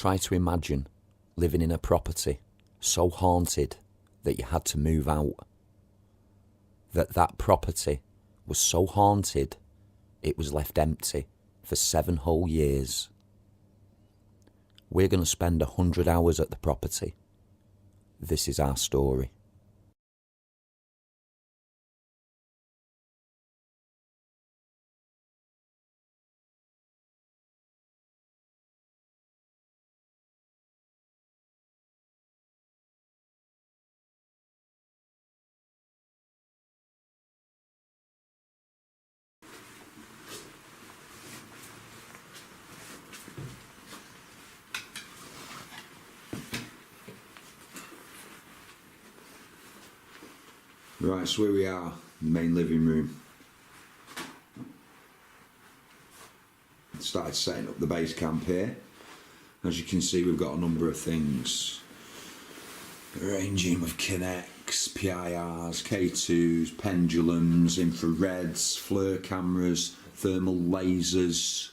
Try to imagine living in a property so haunted that you had to move out. That property was so haunted it was left empty for 7 whole years. We're going to spend 100 hours at the property. This is our story. Right, so here we are, main living room. Started setting up the base camp here. As you can see, we've got a number of things ranging with Kinects, PIRs, K2s, pendulums, infrareds, FLIR cameras, thermal lasers,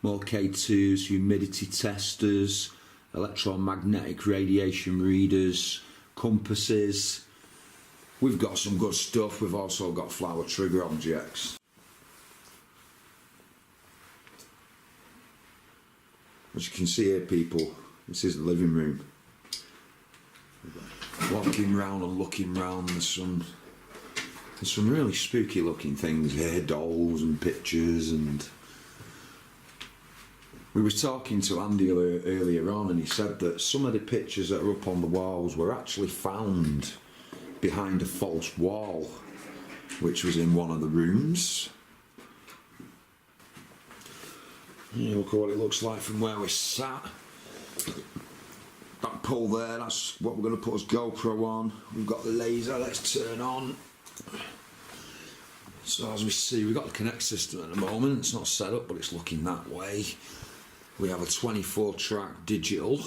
more K2s, humidity testers, electromagnetic radiation readers, compasses. We've got some good stuff. We've also got flower trigger objects. As you can see here, people, this is the living room. Walking round and looking round, there's some really spooky looking things here, dolls and pictures. And we were talking to Andy earlier on, and he said that some of the pictures that are up on the walls were actually found behind a false wall, which was in one of the rooms. You look at what it looks like from where we're sat. That pole there, that's what we're going to put as GoPro on. We've got the laser, let's turn on. So as we see, we've got the Connect system at the moment. It's not set up, but it's looking that way. We have a 24-track digital,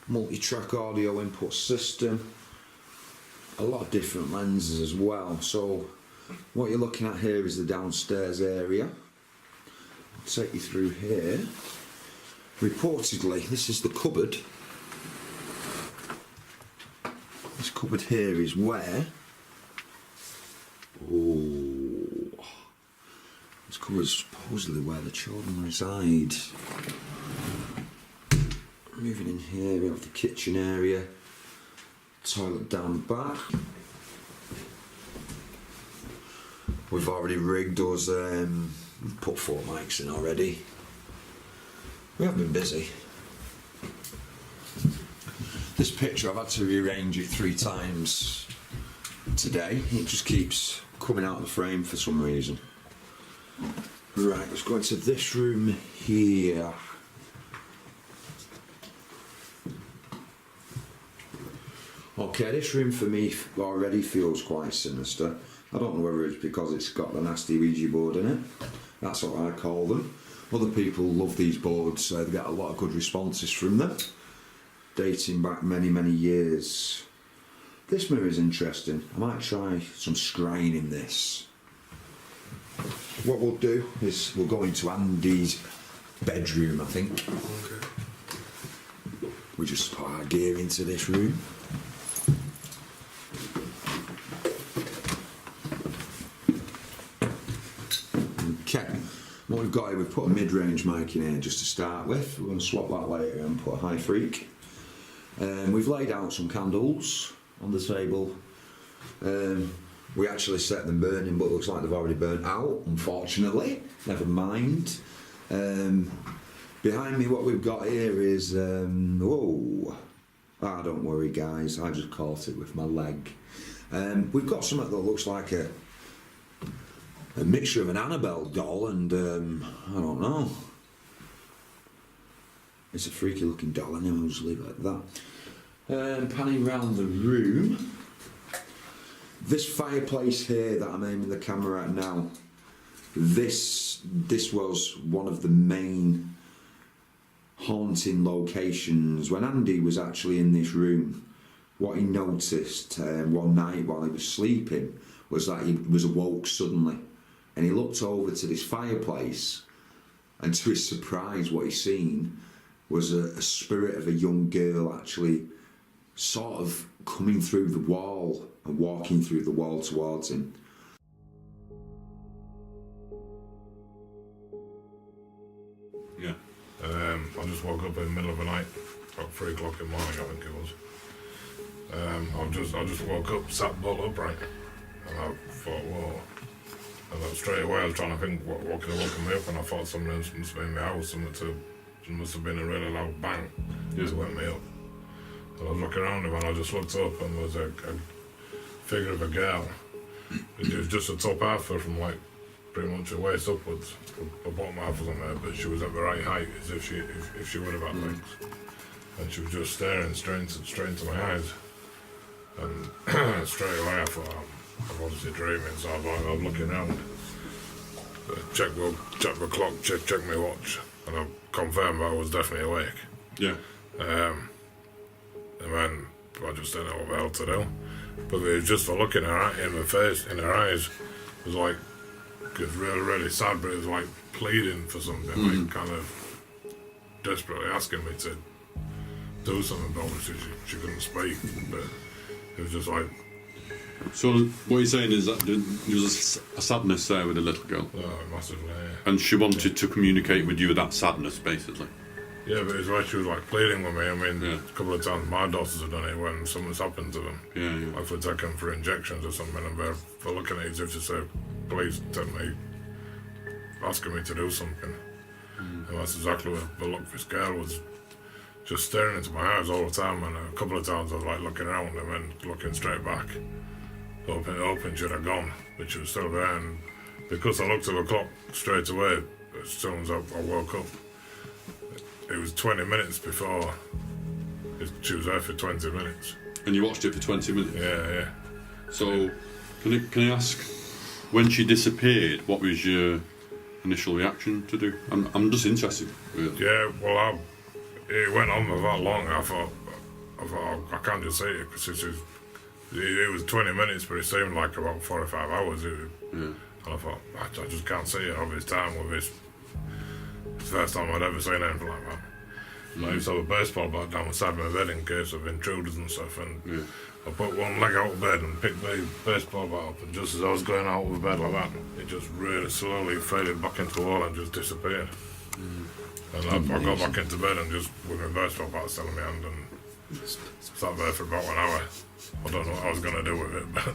multi-track audio input system. A lot of different lenses as well. So what you're looking at here is the downstairs area. I'll take you through here. Reportedly, this is the cupboard. This cupboard here is where... Oh, this cupboard is supposedly where the children reside. Moving in here, we have the kitchen area. Toilet down the back. We've already rigged us, we've put 4 mics in already. We have been busy. This picture, I've had to rearrange it 3 times today. It just keeps coming out of the frame for some reason. Right, let's go into this room here. Okay, this room for me already feels quite sinister. I don't know whether it's because it's got the nasty Ouija board in it. That's what I call them. Other people love these boards, they get a lot of good responses from them, dating back many, many years. This mirror is interesting. I might try some scrying in this. What we'll do is we'll go into Andy's bedroom, I think. Okay. We just put our gear into this room. Okay, what we've got here, we've put a mid-range mic in here just to start with. We're going to swap that later and put a high freak. We've laid out some candles on the table. We actually set them burning, but it looks like they've already burnt out, unfortunately. Never mind. Behind me, what we've got here is, don't worry guys, I just caught it with my leg. We've got something that looks like a mixture of an Annabelle doll and, I don't know. It's a freaky looking doll, anyway, I'll just leave it like that. Panning round the room. This fireplace here that I'm aiming the camera at now, this was one of the main haunting locations. When Andy was actually in this room, what he noticed one night while he was sleeping was that he was awoke suddenly, and he looked over to this fireplace, and to his surprise what he seen was a spirit of a young girl actually sort of coming through the wall and walking through the wall towards him. Yeah. I just woke up in the middle of the night, about 3 o'clock in the morning, I think it was. I just woke up, sat bolt upright, and I thought, whoa. And then straight away I was trying to think what could have woken me up, and I thought something must have been in the house, it must have been a really loud bang to wake me up. And I was looking around him, and I just looked up, and there was a figure of a girl. It was just a top half her from like pretty much her waist upwards. The bottom half wasn't there, but she was at the right height, as if she would have had legs. And she was just staring straight into my eyes. And straight away I thought, I'm obviously dreaming, so I was looking around. Check the clock, check my watch, and I confirmed I was definitely awake. Yeah. And then I just didn't know what the hell to do. But it was just for looking at her in her face, in her eyes, it was like, it was really, really sad, but it was like pleading for something, like kind of desperately asking me to do something, but obviously she couldn't speak, but it was just like... So what you're saying is that there was a sadness there with the little girl? Oh, massively, yeah. And she wanted to communicate with you with that sadness, basically? Yeah, but it's like she was like pleading with me. I mean, a couple of times my daughters have done it when something's happened to them. Yeah. Like if we take them for injections or something, and they're looking at you as if to say, please take me, asking me to do something. And that's exactly what the look this girl was, just staring into my eyes all the time, and a couple of times I was like looking around and then looking straight back. Hoping she'd have gone, but she was still there, and because I looked at the clock straight away, as soon as I woke up, it was 20 minutes before. She was there for 20 minutes. And you watched it for 20 minutes? Yeah. So, can I ask, when she disappeared, what was your initial reaction to do? I'm just interested, really. Yeah, well, it went on for that long. I thought I can't just say it, because it was 20 minutes, but it seemed like about 45 hours. And I thought, I just can't see it all this time with this. It's the first time I'd ever seen anything like that. I used to have a baseball bat down beside my bed in case of intruders and stuff, and I put one leg out of bed and picked my baseball bat up, and just as I was going out of bed like that, it just really slowly faded back into the wall and just disappeared. And I got back into bed and just with my baseball bat still in my hand and sat there for about an hour. I don't know what I was going to do with it, but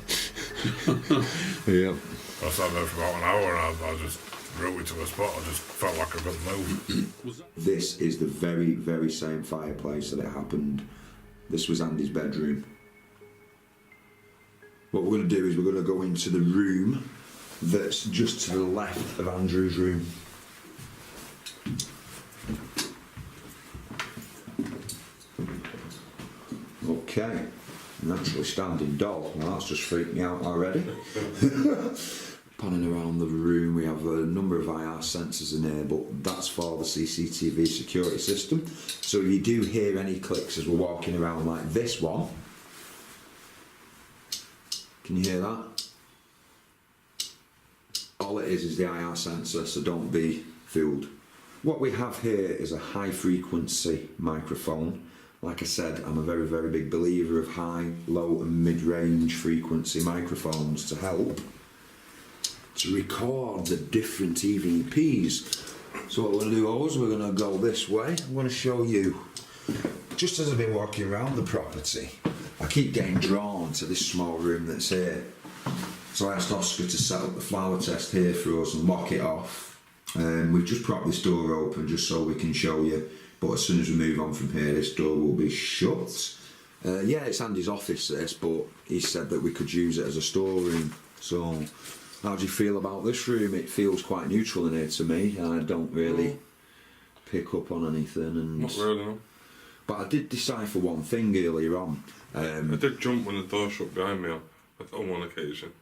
I sat there for about an hour and I just rooted to a spot. I just felt like I couldn't move. This is the very, very same fireplace that it happened. This was Andy's bedroom. What we're going to do is we're going to go into the room that's just to the left of Andrew's room. Okay, naturally standing doll. Well, that's just freaked me out already. Panning around the room, we have a number of IR sensors in here, but that's for the CCTV security system. So if you do hear any clicks as we're walking around like this one, can you hear that? All it is the IR sensor, so don't be fooled. What we have here is a high frequency microphone. Like I said, I'm a very, very big believer of high, low and mid-range frequency microphones to help to record the different EVPs. So what we're going to do is we're going to go this way. I'm going to show you, just as I've been walking around the property, I keep getting drawn to this small room that's here. So I asked Oscar to set up the flower test here for us and lock it off. We've just propped this door open just so we can show you, but as soon as we move on from here, this door will be shut. Yeah, it's Andy's office this, but he said that we could use it as a storeroom. So how do you feel about this room? It feels quite neutral in here to me. I don't really pick up on anything. And Not really, no. But I did decipher one thing earlier on. I did jump when the door shut behind me on one occasion.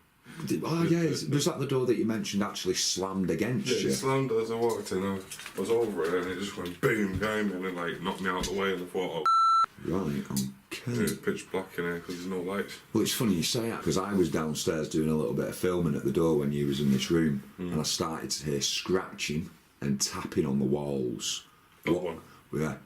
Oh yeah, was that the door that you mentioned actually slammed against you? Yeah, it slammed as I walked in. I was over it and it just went boom behind me and it like knocked me out of the way and I thought, Right, okay. It's pitch black in here because there's no lights. Well, it's funny you say that because I was downstairs doing a little bit of filming at the door when you was in this room and I started to hear scratching and tapping on the walls.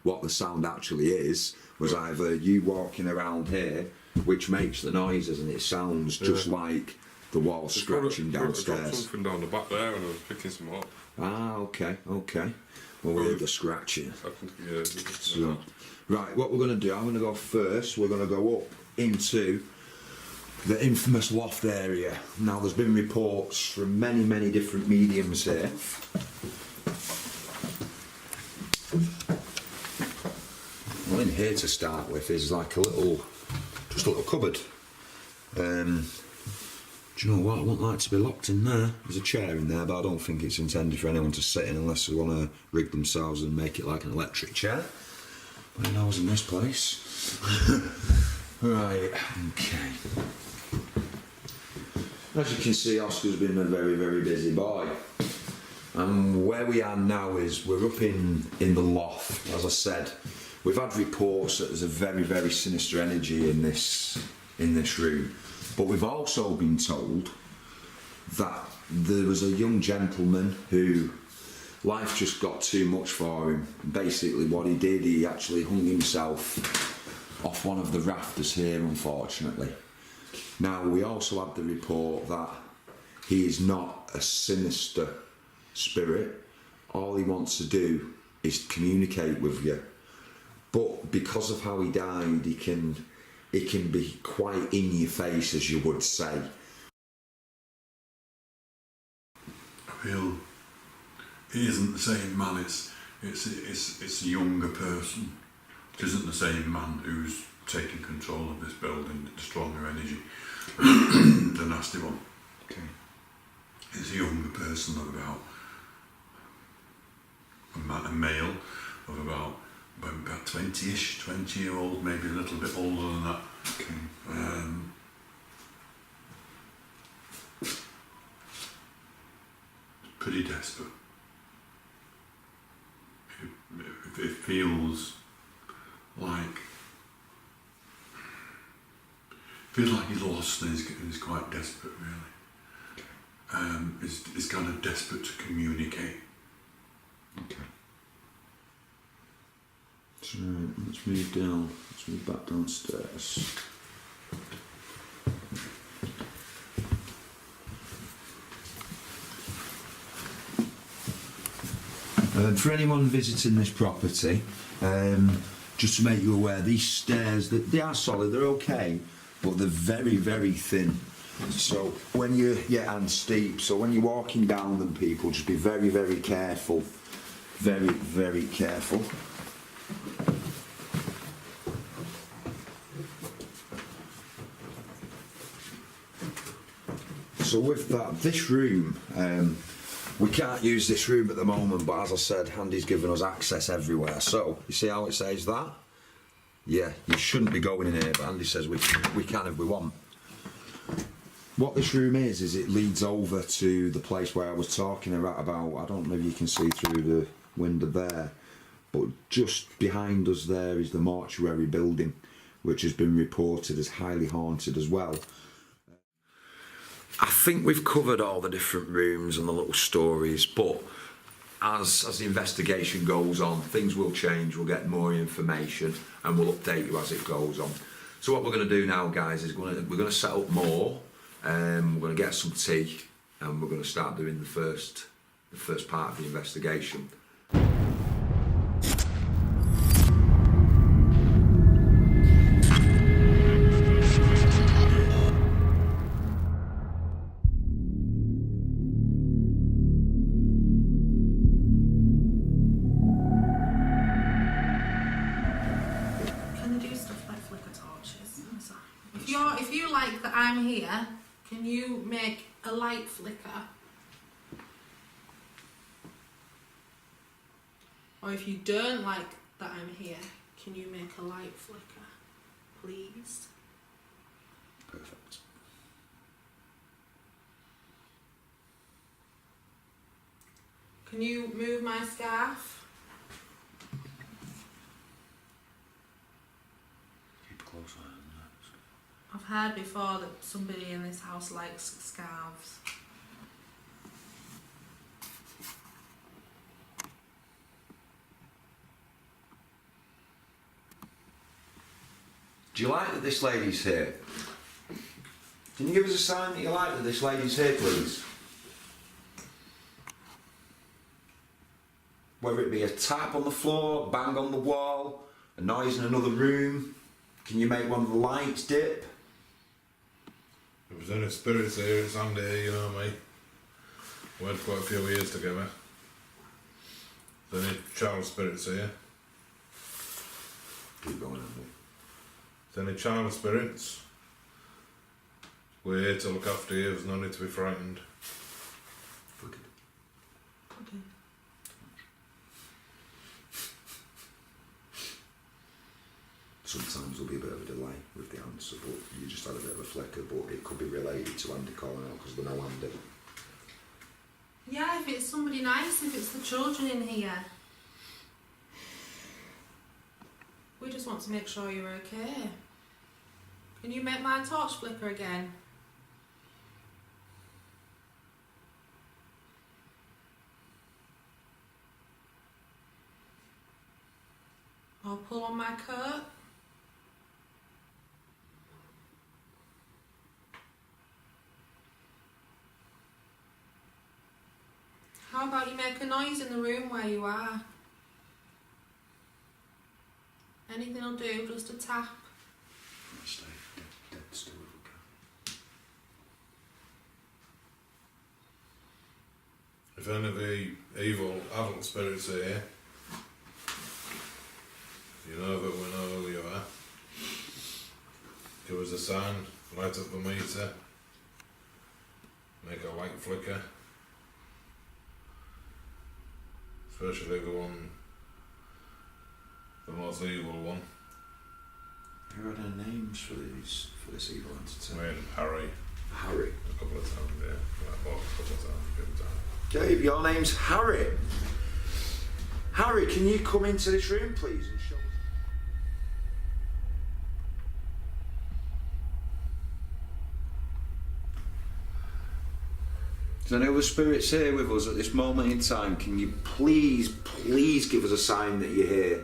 what the sound actually is was either you walking around here, which makes the noises, and it sounds just like the wall scratching downstairs. I dropped something down the back there and I was picking some up. Ah, okay. Well, we heard the scratching. So, right, what we're going to do, I'm going to go first. We're going to go up into the infamous loft area. Now, there's been reports from many different mediums here. Well, in here to start with is like just a little cupboard. Do you know what? I wouldn't like to be locked in there. There's a chair in there, but I don't think it's intended for anyone to sit in unless they want to rig themselves and make it like an electric chair. But who knows in this place? Right, okay. As you can see, Oscar's been a very busy boy. And where we are now is we're up in the loft. As I said, we've had reports that there's a very sinister energy in this room. But we've also been told that there was a young gentleman who life just got too much for him. Basically what he did, he actually hung himself off one of the rafters here, unfortunately. Now, we also had the report that he is not a sinister spirit. All he wants to do is communicate with you. But because of how he died, he can be quite in your face, as you would say. I feel he isn't the same man. It's a younger person. It isn't the same man who's taking control of this building, the stronger energy, the nasty one. Okay. It's a younger person of about a male of about 20-ish, 20-year-old, maybe a little bit older than that. Okay. Pretty desperate. It feels like he's lost and he's quite desperate, really. He's kind of desperate to communicate. Okay. So let's move down. Let's move back downstairs. For anyone visiting this property, just to make you aware, these stairs, they are solid, they're okay, but they're very thin. So when and steep, so when you're walking down them, people, just be very careful. Very careful. So with that, this room, we can't use this room at the moment, but as I said, Andy's given us access everywhere. So, you see how it says that? Yeah, you shouldn't be going in here, but Andy says we can if we want. What this room is it leads over to the place where I was talking about, I don't know if you can see through the window there, but just behind us there is the mortuary building, which has been reported as highly haunted as well. I think we've covered all the different rooms and the little stories, but as the investigation goes on, things will change, we'll get more information and we'll update you as it goes on. So what we're going to do now, guys, is we're going to set up more, we're going to get some tea, and we're going to start doing the first part of the investigation. If you like that I'm here, can you make a light flicker? Or if you don't like that I'm here, can you make a light flicker, please? Perfect. Can you move my scarf? Keep a close eye on that. I've heard before that somebody in this house likes scarves. Do you like that this lady's here? Can you give us a sign that you like that this lady's here, please? Whether it be a tap on the floor, bang on the wall, a noise in another room. Can you make one of the lights dip? If there's any spirits here, it's Andy here, you know me. We had quite a few years together. If there's any child spirits here. Keep going, Andy. If there's any child spirits, we're here to look after you, there's no need to be frightened. Wicked. Okay. Sometimes there'll be a bit of a delay with the answer, but you just had a bit of a flicker, but it could be related to Andy calling out because we know Andy. Yeah, if it's somebody nice, if it's the children in here. We just want to make sure you're okay. Can you make my torch flicker again? Or pull on my coat? How about you make a noise in the room where you are? Anything will do, just a tap. Stay dead still if we can. If any of the evil adult spirits are here, you know that we know who you are. Give us a sign, light up the meter, make a light flicker. Especially the most evil one. Who had their names for this evil entity? I mean, Harry. Harry. A couple of times, yeah. Well, a couple of times, a few times. Dave, your name's Harry. Harry, can you come into this room, please, and show us? Is there any other spirits here with us at this moment in time? Can you please give us a sign that you're here?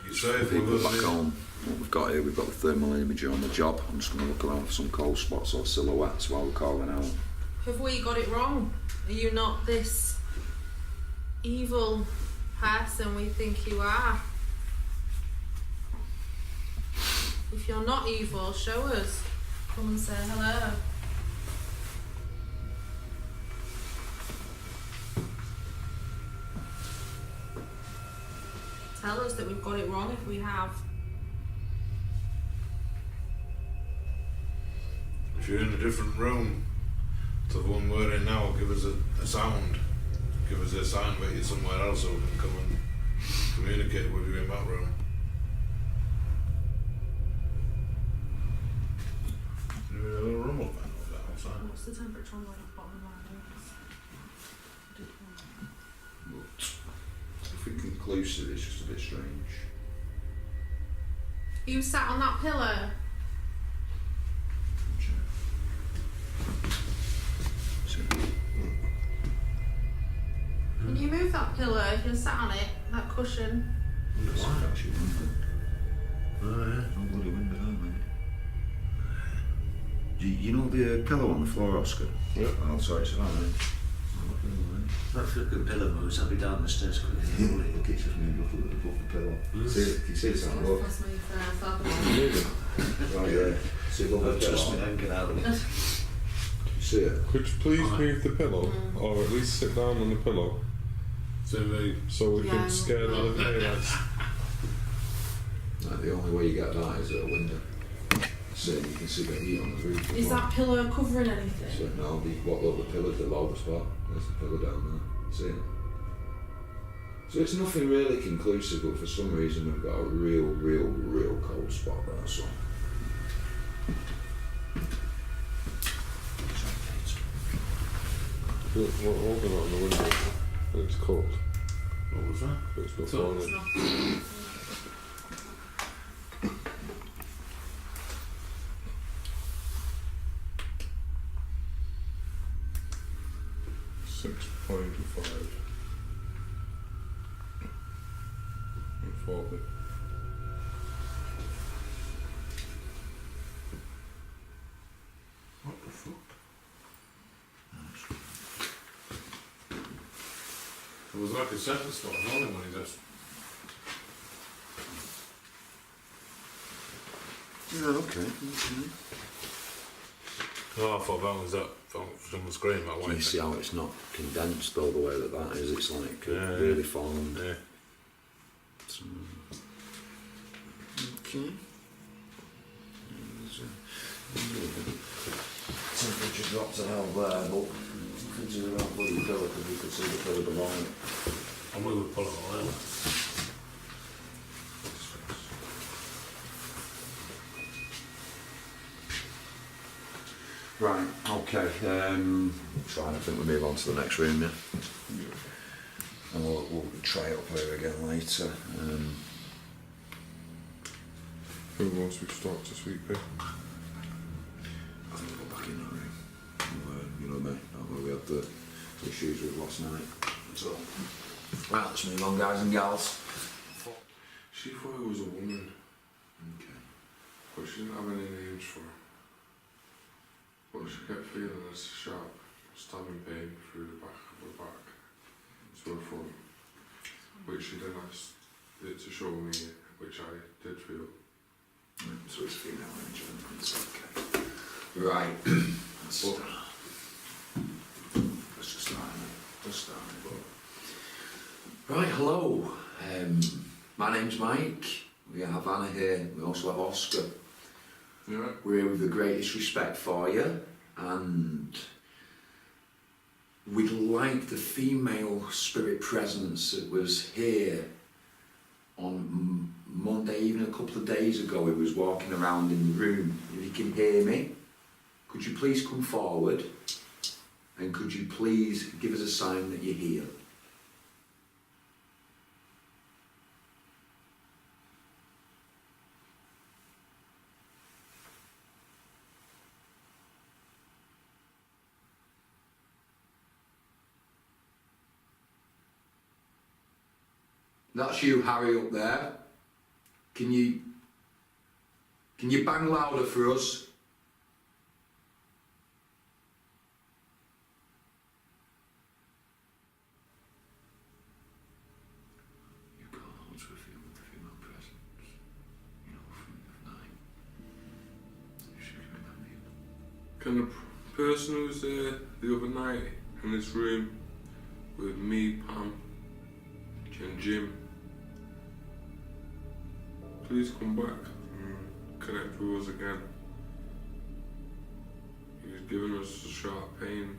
You safe People with us back here? home. What we've got here, we've got the thermal imager on the job. I'm just going to look around for some cold spots or silhouettes while we're calling out. Have we got it wrong? Are you not this evil person we think you are? If you're not evil, show us. Come and say hello. Tell us that we've got it wrong if we have. If you're in a different room to the one we're in now, give us a sound. Give us a sign that you're somewhere else so we can come and communicate with you in that room. There's a little rumble fan over there outside. What's the temperature on the bottom of my nose? But if we're conclusive, it's just a bit strange. You sat on that pillow. Can you move that pillow if you're sat on it, that cushion? Actually, Oh yeah. no bloody window there, mate. You know the pillow on the floor, Oscar? Yep. Oh, sorry, it's alright, mate. That's a good pillow moves. I'll be down the stairs quickly. Look, it's just moved up the pillow. See it? Can you see it? Look. Pass me Right there. See the other Trust me, pillow? don't get out of it. You see it? Could you please move the pillow, or at least sit down on the pillow, So the so we Yeah. can scare the daylights? No, the only way you get that is at a window. So you can see the heat on the roof. Is that pillow covering anything? So now what look, the pillar's the lower spot. There's the pillar down there. See it? So it's nothing really conclusive, but for some reason we've got a real cold spot there. So. Look, we're open on the window, and it's cold. what was that? But it's not So- blowing It's in. not. 6.5 and 40. It was like a second spot, only when he just. Yeah, okay. Oh, I thought that was from the screen, that Can way. you see how it's not condensed all the way that is? It's like Yeah. really formed. Yeah. So, Okay. temperature dropped to hell there, but nothing to the right bloody pillar because we could see the pillar below it. And we would pull it all out. Right, okay. Fine, I think we move on to the next room, yeah? And we'll try it up here again later. Who wants me to start to sweep here? I think we'll go back in that room. You know me, where we had the issues with last night. So, right, let's move on, guys and gals. She thought it was a woman, Okay. but she didn't have any names for her. But she kept feeling this sharp stabbing pain through the back of her back to her front, which she then asked it to show me, which I did feel. So it's female engine, it's okay. Right, let's start. Let's just start it. Let's start it. Right, hello. My name's Mike. We have Anna here. We also have Oscar. Yeah. We're here with the greatest respect for you, and we'd like the female spirit presence that was here on Monday, even a couple of days ago. He was walking around in the room. If you can hear me, could you please come forward, and could you please give us a sign that you're here? That's you, Harry, up there. Can you bang louder for us? You've got holds with female presence. You know, from the night. You should remember you. Can the person who was there the other night in this room with me, Pam, and Jim, please come back and connect with us again? He was giving us a sharp pain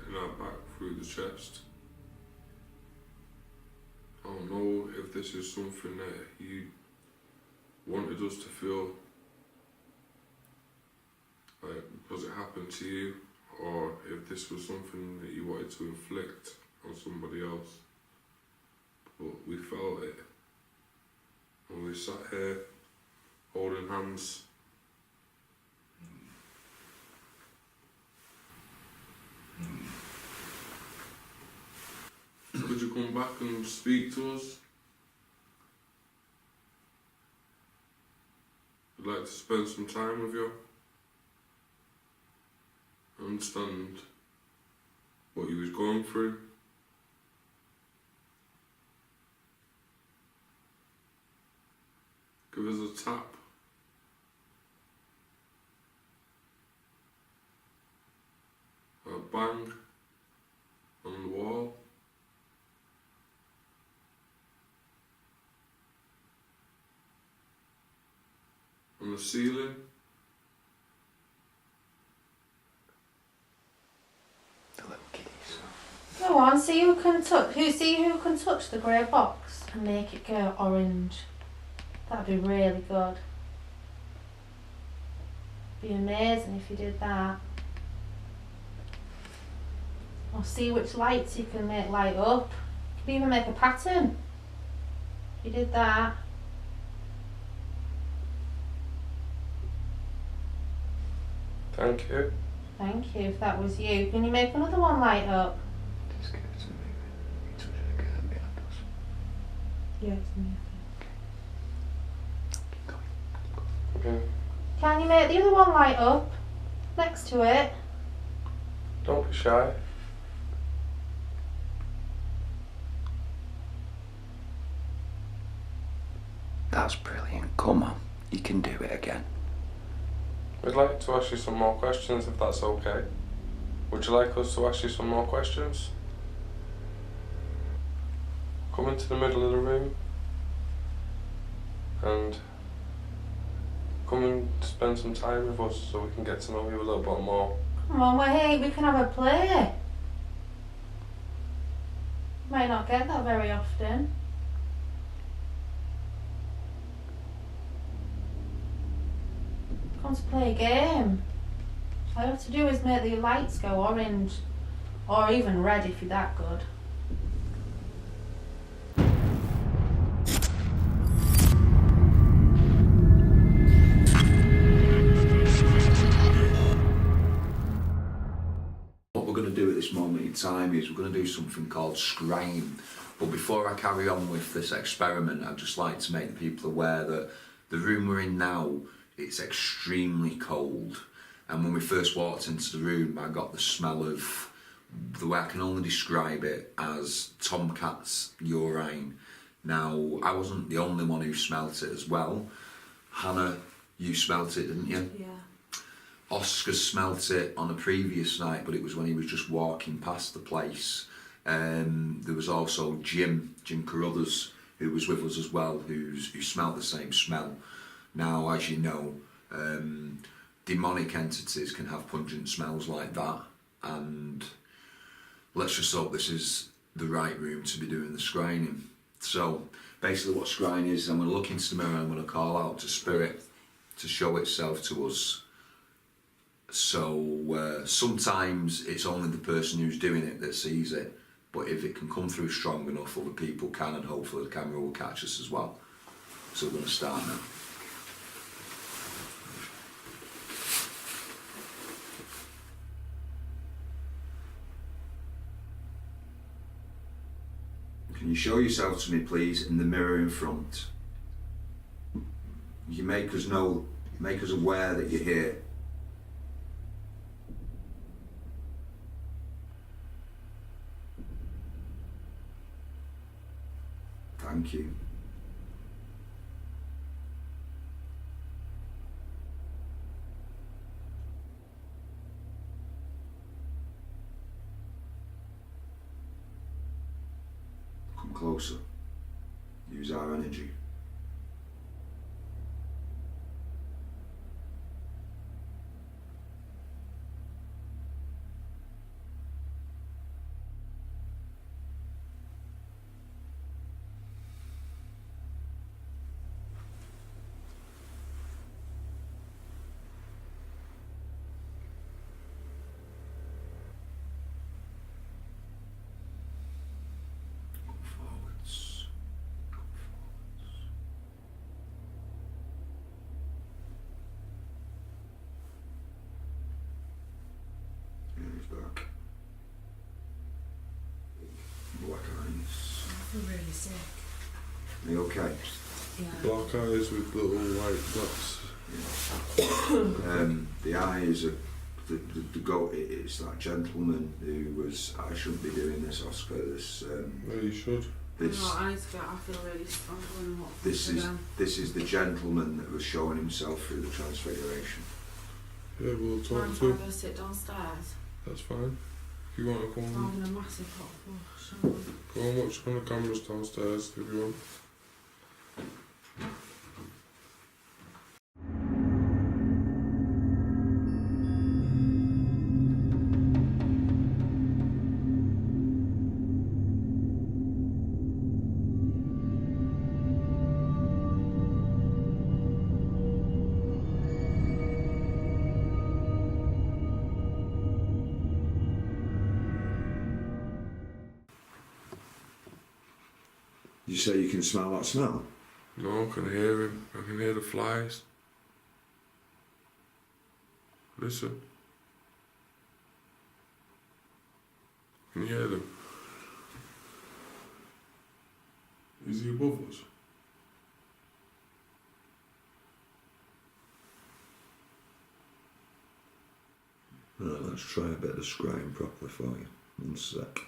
in our back through the chest. I don't know if this is something that he wanted us to feel, like, because it happened to you, or if this was something that you wanted to inflict on somebody else. But we felt it. And we sat here holding hands. Could you come back and speak to us? I'd like to spend some time with you. Understand what you was going through. Give us a tap. A bang on the wall. On the ceiling. Go on, see who can touch. See who can touch the grey box and make it go orange. That'd be really good. Be amazing if you did that. Or see which lights you can make light up. You could even make a pattern. If you did that. Thank you. Thank you, if that was you. Can you make another one light up? Yeah, it's me. Okay. Can you make the other one light up? Next to it. Don't be shy. That's brilliant. Come on, you can do it again. We'd like to ask you some more questions if that's okay. Would you like us to ask you some more questions? Come into the middle of the room and come and spend some time with us so we can get to know you a little bit more. Come on, we're here, we can have a play. Might not get that very often. Come to play a game. All you have to do is make the lights go orange, or even red if you're that good. What we're going to do at this moment in time is we're going to do something called scrying. But before I carry on with this experiment, I'd just like to make the people aware that the room we're in now, it's extremely cold. And when we first walked into the room, I got the smell of, the way I can only describe it as tomcat's urine. Now, I wasn't the only one who smelt it as well. Hannah, you smelt it, didn't you? Yeah. Oscar smelt it on a previous night, but it was when he was just walking past the place. There was also Jim Carruthers, who was with us as well, who smelt the same smell. Now, as you know, demonic entities can have pungent smells like that, and let's just hope this is the right room to be doing the scrying. So basically what scrying is, I'm going to look into the mirror and I'm going to call out to spirit to show itself to us. So sometimes it's only the person who's doing it that sees it, but if it can come through strong enough, other people can, and hopefully the camera will catch us as well. So we're going to start now. Can you show yourself to me, please, in the mirror in front? You make us aware that you're here. Thank you. Come closer. Use our energy. Back. Black eyes. I feel really sick. Are you okay? Yeah. Black eyes with little white dots. The eyes are the goat. It's that gentleman who was. I shouldn't be doing this, Oscar. This. No, you should. This. No, I feel really strong going up. This is the gentleman that was showing himself through the transfiguration. Yeah, we'll talk Mind if to I him. go sit downstairs? That's fine. If you want to come I'm on, having a massive hot flush. go and watch on the cameras downstairs if you want. You say you can smell that smell? No, I can hear him. I can hear the flies. Listen. Can you hear them? Is he above us? Right, let's try a bit of scrying properly for you. One sec.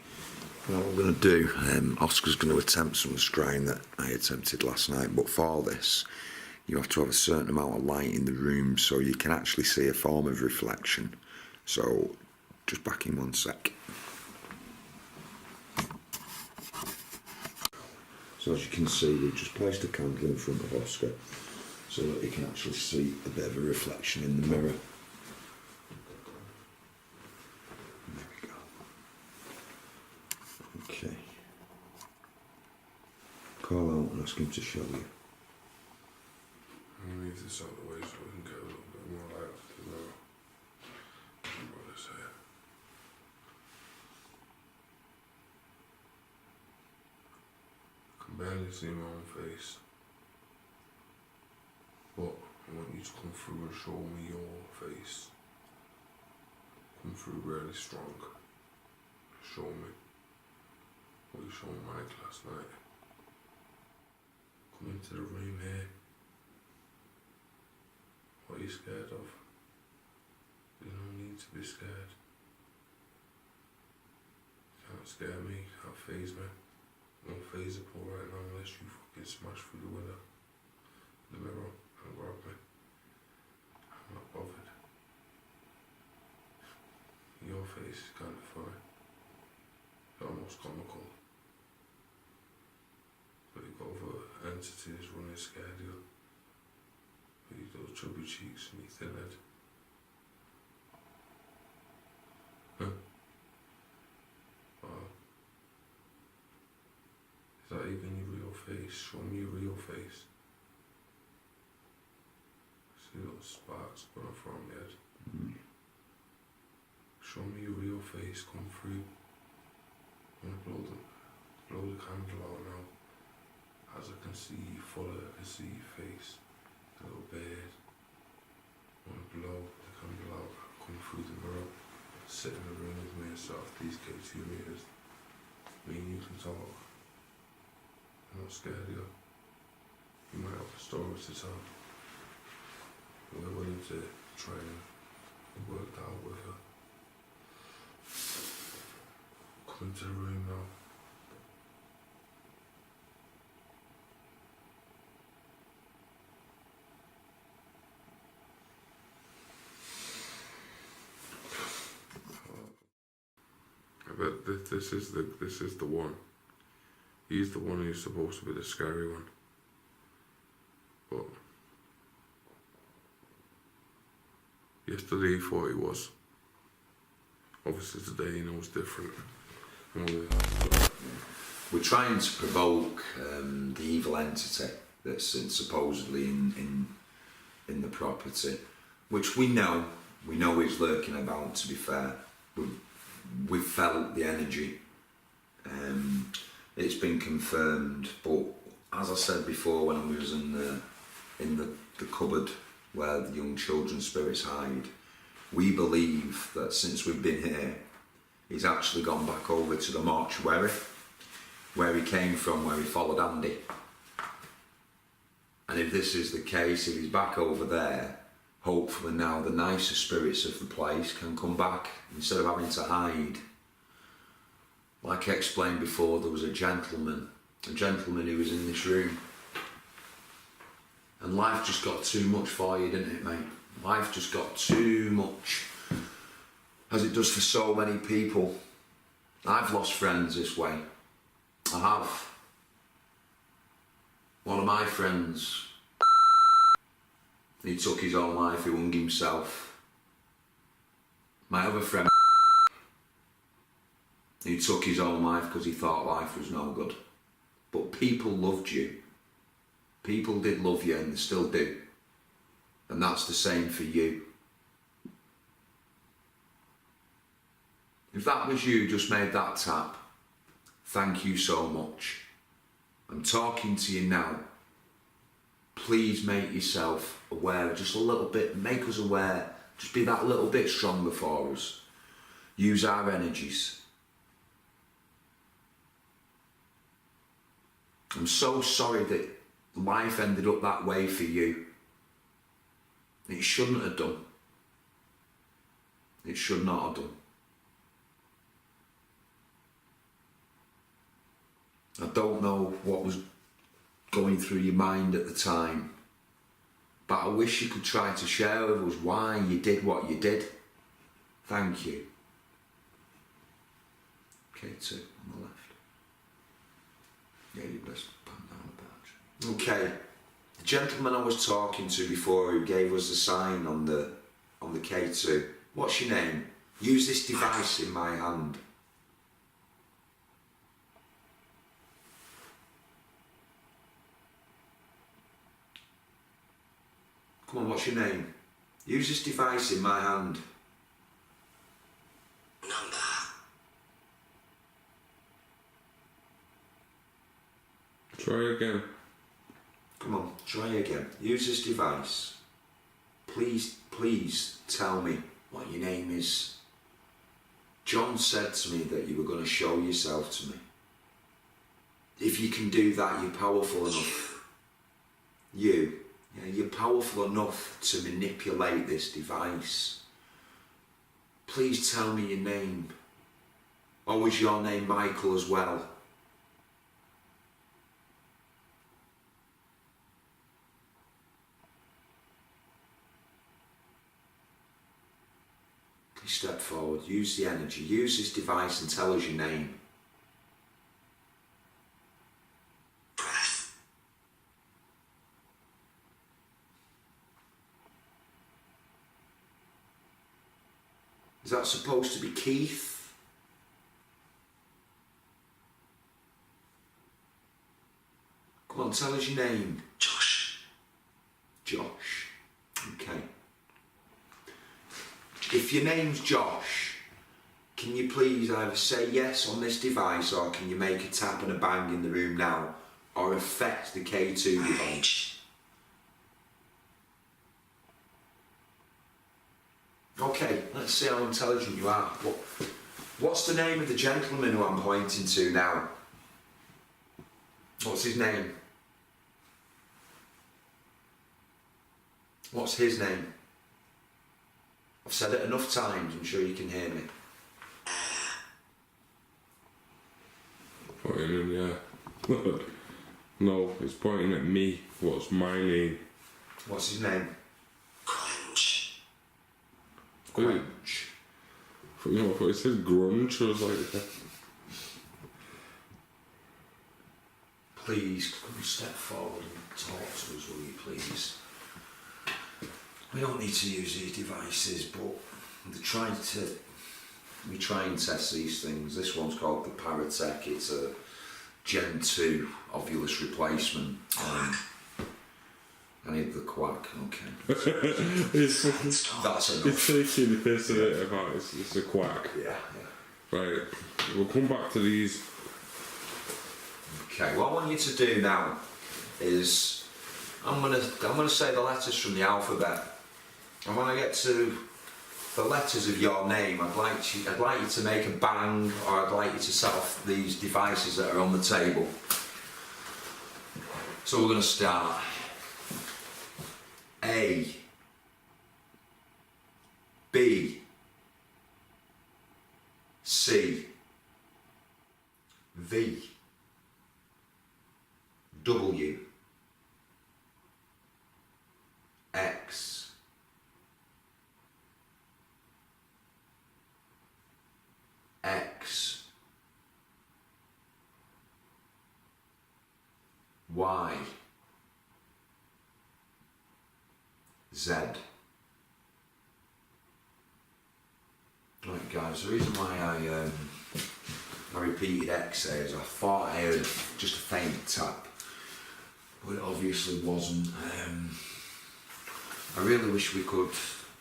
What I'm going to do, Oscar's going to attempt some scrying that I attempted last night, but for this, you have to have a certain amount of light in the room so you can actually see a form of reflection. So, just back in one sec. So as you can see, we've just placed a candle in front of Oscar so that he can actually see a bit of a reflection in the mirror. There we go. Okay. Call out and ask him to show you. I'm gonna leave this out of the way so we can get a little bit more light off the mirror. What is it? I can barely see my own face. But I want you to come through and show me your face. Come through really strong. Show me what you showed Mike last night. Come into the room here. What are you scared of? There's no need to be scared. You can't scare me, you can't faze me. I'm unfazable right now unless you fucking smash through the window, the mirror, and grab me. I'm not bothered. Your face is kind of funny. It's almost comical. But you've got other entities running scared of you. With those chubby cheeks and your thin head. Huh? Wow. Is that even your real face? Show me your real face. I see little sparks going off around my head. Show me your real face, come through. I'm gonna blow the candle out now. As I can see you fully, I can see your face. The little beard. I'm gonna blow the candle out, come through the mirror. Sit in the room with me and set off these K2 meters. Me and you can talk. I'm not scared of you. You might have a story to tell. We're willing to try and work that out with you. Come into the room now. I bet this is the one. He's the one who's supposed to be the scary one. But yesterday he thought he was. Obviously today he knows different. We're trying to provoke the evil entity that's supposedly in the property, which we know is lurking about. To be fair, we've felt the energy. It's been confirmed, but as I said before, when I was in the cupboard where the young children's spirits hide, we believe that since we've been here, he's actually gone back over to the mortuary where he came from, where he followed Andy. And if this is the case, if he's back over there, hopefully now the nicer spirits of the place can come back instead of having to hide. Like I explained before, there was a gentleman who was in this room. And life just got too much for you, didn't it, mate? Life just got too much, as it does for so many people. I've lost friends this way. I have. One of my friends, he took his own life, he hung himself. My other friend, he took his own life because he thought life was no good. But people loved you. People did love you and they still do. And that's the same for you. If that was you, just made that tap, thank you so much. I'm talking to you now. Please make yourself aware just a little bit, make us aware, just be that little bit stronger for us. Use our energies. I'm so sorry that life ended up that way for you. It shouldn't have done. It should not have done. what was going through your mind at the time. But I wish you could try to share with us why you did what you did. Thank you. K2 on the left. Yeah, you best pan down the badge. Okay. The gentleman I was talking to before who gave us the sign on the K2. What's your name? Use this device in my hand. Come on, what's your name? Use this device in my hand. Number. Try again. Come on, try again. Use this device. Please tell me what your name is. John said to me that you were going to show yourself to me. If you can do that, you're powerful enough. Yeah, you're powerful enough to manipulate this device. Please tell me your name. Or was your name Michael as well? Please step forward, use the energy, use this device and tell us your name. Breath. Is that supposed to be Keith? Come on, tell us your name. Josh. Josh. Okay. If your name's Josh, can you please either say yes on this device or can you make a tap and a bang in the room now or affect the K2 device? Okay, let's see how intelligent you are. What's the name of the gentleman who I'm pointing to now? What's his name? What's his name? I've said it enough times, I'm sure you can hear me. Pointing in, yeah. No, it's pointing at me. What's my name? What's his name? Crunch. Quench. You know, I thought it said grunge. I was like, Please, can you step forward and talk to us, will you please? We don't need to use these devices, but we try and test these things. This one's called the Paratech. It's a Gen 2 ovulus replacement. I need the quack, okay. it's That's enough. it's taking the piss of it about it's a quack. Yeah. Right, we'll come back to these. Okay, what I want you to do now is I'm gonna say the letters from the alphabet. And when I get to the letters of your name, I'd like you to make a bang, or I'd like you to set off these devices that are on the table. So we're going to start. A, B, C, V, W, X, X, Y, Z. Right guys, the reason why I repeated X there is I thought I heard just a faint tap, but it obviously wasn't. I really wish we could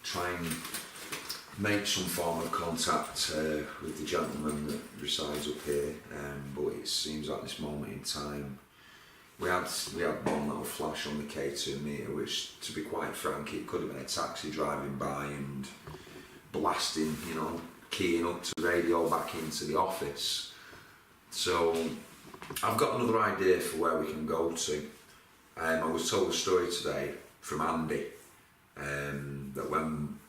try and make some form of contact with the gentleman that resides up here, but it seems like this moment in time we had one little flash on the K2 meter, which, to be quite frank, it could have been a taxi driving by and blasting, keying up to radio back into the office. So I've got another idea for where we can go to. I was told a story today from Andy that when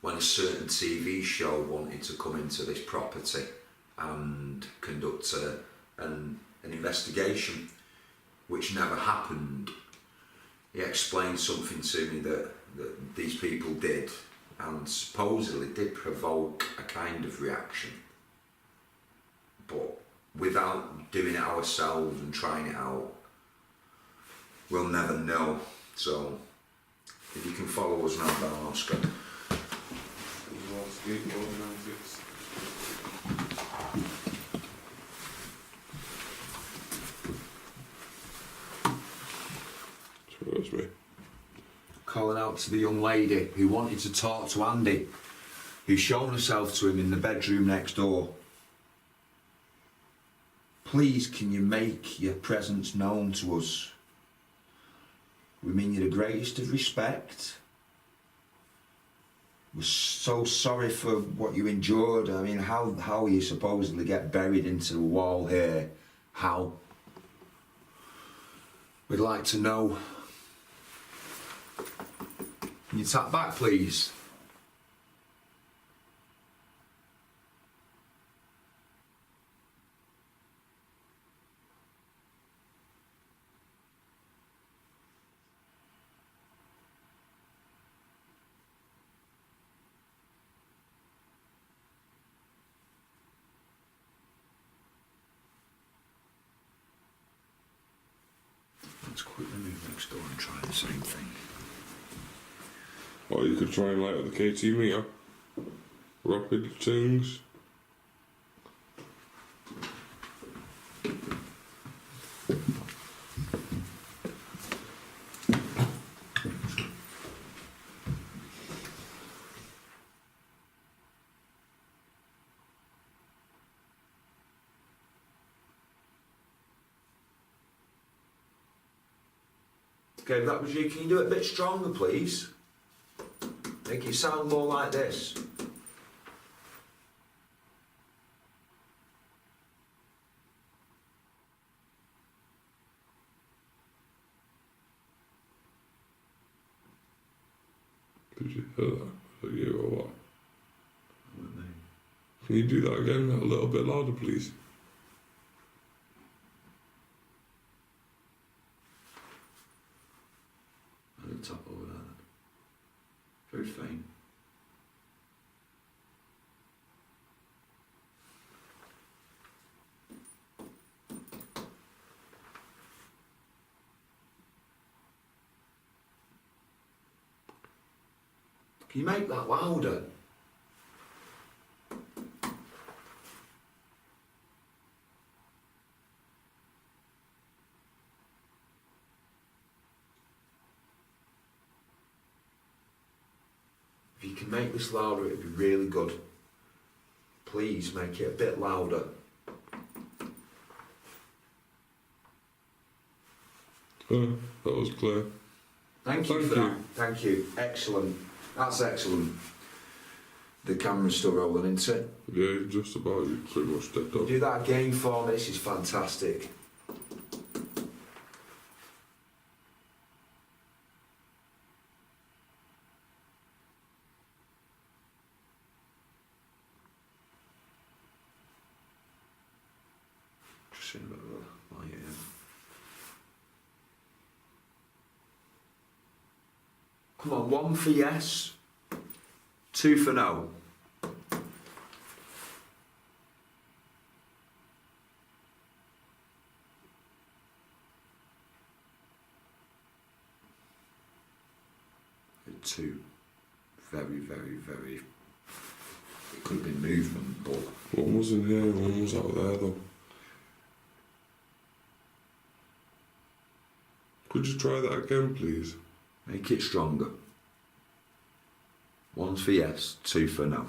a certain TV show wanted to come into this property and conduct an investigation, which never happened. He explained something to me that these people did, and supposedly did provoke a kind of reaction, but without doing it ourselves and trying it out, we'll never know. So if you can follow us now down, Oscar. Trust me. Calling out to the young lady who wanted to talk to Andy, who's shown herself to him in the bedroom next door. Please, can you make your presence known to us? We mean you the greatest of respect. We're so sorry for what you endured. I mean, how you supposedly get buried into the wall here? How? We'd like to know. Can you tap back, please? Let's quickly move next door and try the same thing. Or you could try and light up the KT meter. Rapid things. Okay, if that was you, can you do it a bit stronger, please? Make it sound more like this. Did you hear that? Was that you or what? Can you do that again a little bit louder, please? At the top over there. Very faint. Can you make that louder? If you can make this louder, it'd be really good. Please make it a bit louder. That was clear. Thank you for that. Thank you. Excellent. That's excellent. The camera's still rolling, isn't it? Yeah, just about. You pretty much stepped up. Do that again for me. This is fantastic. Just seeing a bit of a light here. Come on, 1 for yes, 2 for no. Two. Very, very, very. It could have been movement, but. One was in here, one was out there though. Could you try that again, please? Make it stronger. 1's for yes, 2 for no.